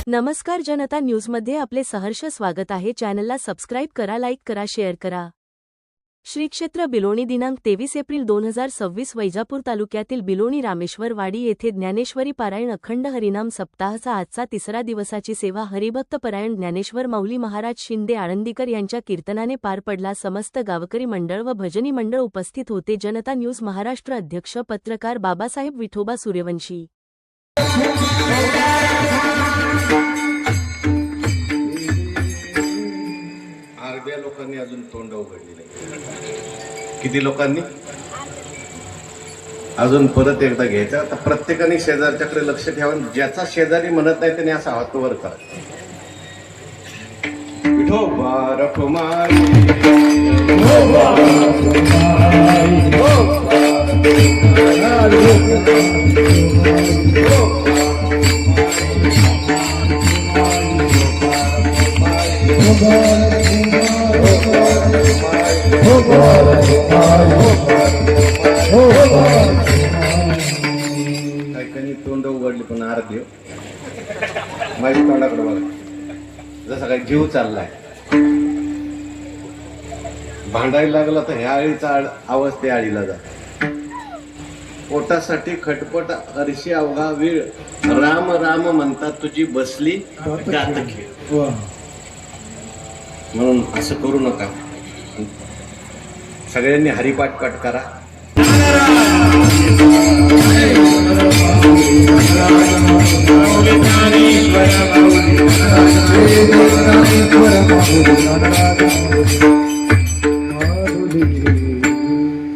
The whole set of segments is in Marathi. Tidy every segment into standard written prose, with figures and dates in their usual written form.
नमस्कार जनता न्यूजमध्ये आपले सहर्ष स्वागत आहे। चॅनलला सबस्क्राइब करा, लाईक करा, शेअर करा। श्री क्षेत्र बिलोणी दिनांक 23 एप्रिल 2026 वैजापूर तालुक्यातील बिलोणी रामेश्वर वाडी येथे ज्ञानेश्वरी पारायण अखंड हरिनाम सप्ताहाचा आजचा तिसरा दिवसाची सेवा हरिभक्त परायण ज्ञानेश्वर माऊली महाराज शिंदे आळंदीकर यांच्या कीर्तनाने पार पडला। समस्त गावकरी मंडळ व भजनी मंडळ उपस्थित होते। जनता न्यूज महाराष्ट्र अध्यक्ष पत्रकार बाबासाहेब विठोबा सूर्यवंशी। अर्ध्या लोकांनी अजून तोंड उघडली नाही। किती लोकांनी? अजून परत एकदा घ्यायचं। आता प्रत्येकाने शेजारच्याकडे लक्ष ठेवून ज्याचा शेजारी म्हणत नाही त्याने असा हात वर करा। विठोबा रखुमाई काही तोंड उघडली पण अर्धी माझ्या तोंडाकडे बघा, जसा काही जीव चाललाय। भांडायला लागला तर ह्या आळीचा आवाज त्या आळीला जात। पोटासाठी खटपट अर्शी अवघा वेळ राम राम म्हणतात तुझी बसली गात खेळ। म्हणून असं करू नका। सगळ्यांनी हरिपाठ पाठ करा।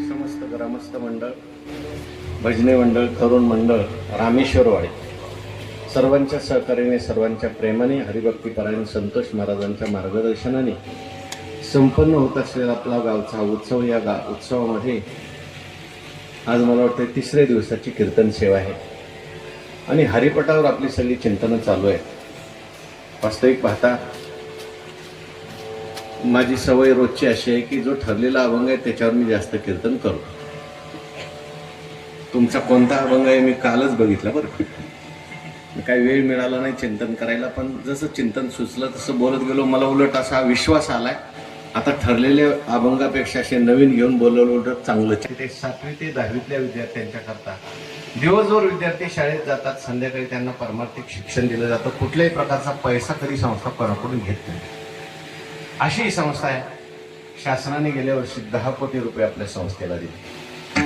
समस्त ग्रामस्थ मंडळ, भजनी मंडळ, तरुण मंडळ, रामेश्वरवाडी सर्वांच्या सहकार्याने, सर्वांच्या प्रेमाने, हरिभक्ती परायण संतोष महाराजांच्या मार्गदर्शनाने संपन्न होत असलेला आपला गावचा उत्सव। या उत्सवामध्ये आज मला वाटतं तिसऱ्या दिवसाची कीर्तन सेवा आहे आणि हरिपटावर आपली सगळी चिंतनं चालू आहे। वास्तविक पाहता माझी सवय रोजची अशी आहे की जो ठरलेला अभंग आहे त्याच्यावर मी जास्त कीर्तन करतो। तुमचा कोणता अभंग आहे मी कालच बघितला बरं। काही वेळ मिळाला नाही चिंतन करायला, पण जसं चिंतन सुचलं तसं बोलत गेलो। मला उलट असा विश्वास आलाय आता ठरलेल्या अभंगापेक्षा असे नवीन घेऊन बोलवलं उलट चांगलं। ते 7वी ते 10वीतल्या विद्यार्थ्यांच्या करता दिवसभर विद्यार्थी शाळेत जातात, संध्याकाळी त्यांना परमार्थिक शिक्षण दिलं जातं। कुठल्याही प्रकारचा पैसा कधी संस्था कोणाकडून घेत नाही, अशी ही संस्था आहे। शासनाने गेल्या वर्षी 10 कोटी रुपये आपल्या संस्थेला दिले।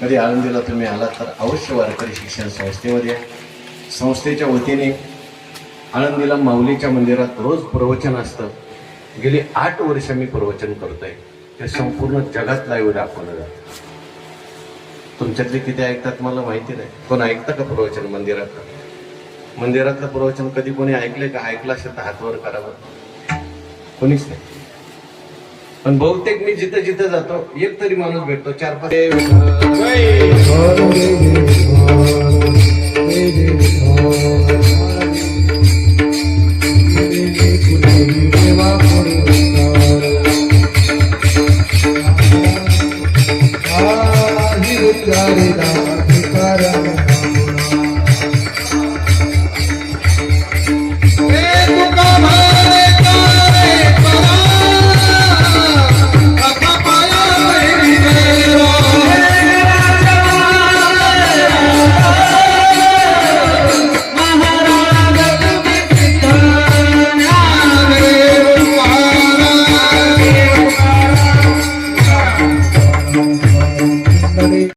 कधी आळंदीला तुम्ही आलात तर अवश्य वारकरी शिक्षण संस्थेमध्ये संस्थेच्या वतीने आळंदीला माऊलीच्या मंदिरात रोज प्रवचन असतं। गेली 8 वर्ष मी प्रवचन करतोय, ते संपूर्ण जगात लाईव्ह दाखवलं जातं। तुमच्यातले किती ऐकतात मला माहिती नाही। कोण ऐकतं का प्रवचन मंदिरातलं प्रवचन कधी कोणी ऐकलंय का? ऐकलं असेल तर हात वर करावं। कोणीच नाही। पण बहुतेक मी जिथं जिथं जातो एक तरी माणूस भेटतो 4-5 Hare Rama, Hare Rama.